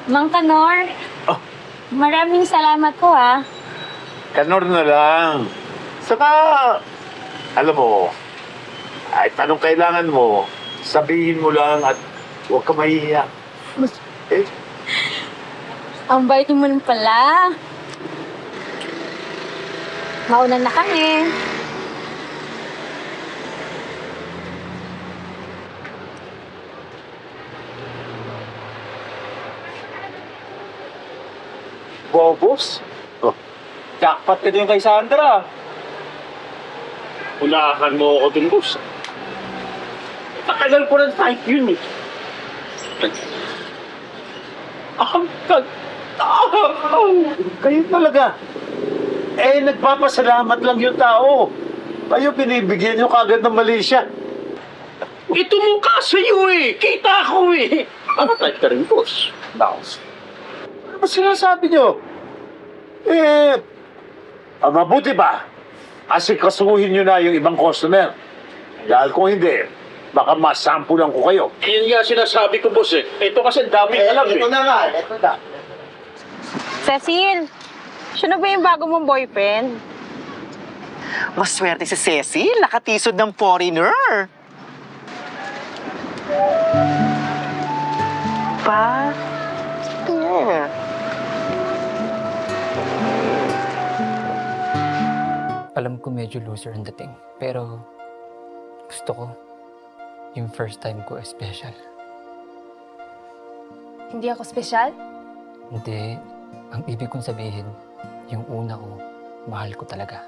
Mang Kanor, Oh, maraming salamat po ha. Kanor na lang. Saka, alam mo, ay tanong kailangan mo, sabihin mo lang at huwag ka mahihiya. Eh, Ang bait mo naman pala. Mauna na kami. Bobos? Oh. Jackpot ka din kay Sandra. Unahan mo ako dun, boss. Takalal ko ng type yun eh. Kayo talaga. Eh, nagpapasalamat lang yung tao. Kayo binibigyan nyo kagad ng mali siya. Ito mukha sa'yo eh. Kita ko eh. Ano type ka rin, boss? Boss. Ano ba sinasabi nyo? Eh, mabuti ba? Asikasuhin nyo na yung ibang customer. Dahil kung hindi, baka masampulan ko kayo. Yun nga sinasabi ko, boss eh. Ito kasi daming alam eh. Ito na nga, ito na. Cecil, siya na ba yung bago mong boyfriend? Maswerte si Cecil, nakatisod ng foreigner. Pa? Yeah. Alam ko medyo loser ang dating, pero gusto ko yung first time ko special. Hindi ako espesyal? Hindi, ang ibig kong sabihin, yung una ko, mahal ko talaga.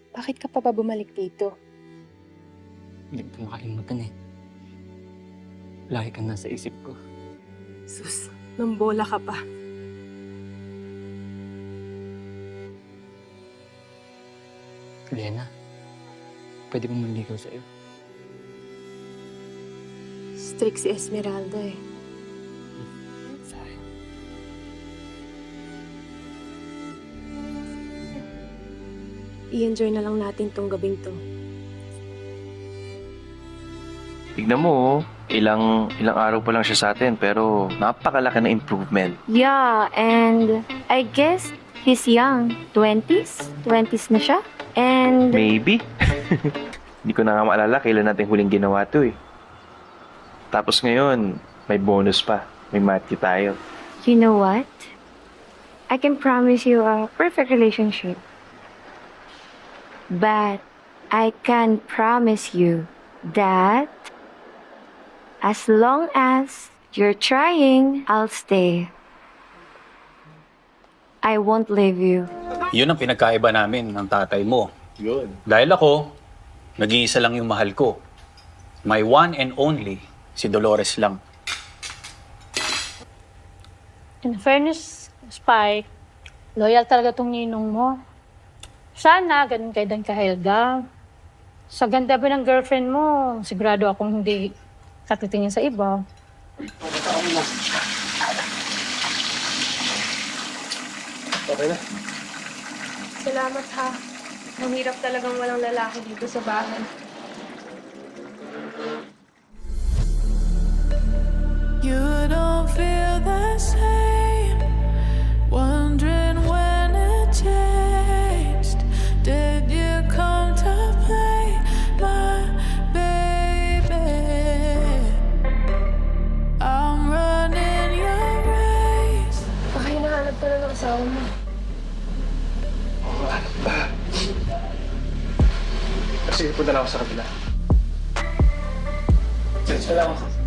Bakit ka pa ba bumalik dito? Hindi ko makalimutan eh. Lagi kang nasa isip ko. Sus, nambola ka pa. Lena, pwede bang manligaw sa'yo? Strict si Esmeralda eh. Sayang. I-enjoy na lang natin tong gabing to. Tignan mo, ilang araw pa lang siya sa atin pero napakalaki na improvement. Yeah, and I guess he's young. 20s? 20s na siya? And Maybe. Hindi ko na nga maalala kailan natin huling ginawa to eh. Tapos ngayon, may bonus pa. May match tayo. you know what? I can promise you a perfect relationship. But I can promise you that as long as you're trying, I'll stay. I won't leave you. Yun ang pinagkaiba namin ng tatay mo. Yun. Dahil ako, nag-iisa lang yung mahal ko. My one and only, si Dolores lang. In fairness, Spike, loyal talaga tong ninong mo. Sana, ganun kay Dan Kahelga. Sa ganda ba ng girlfriend mo, sigurado akong hindi katitingin sa iba. Okay na. Salamat ha. Mahirap talagang walang lalaki dito sa bahay. You don't feel the same. Wondering when it changed. Did you come to play, my baby? I'm running your race. Baka hinahanap ka na ng asawa mo. Kasi punta na ako sa kabila. Salamat.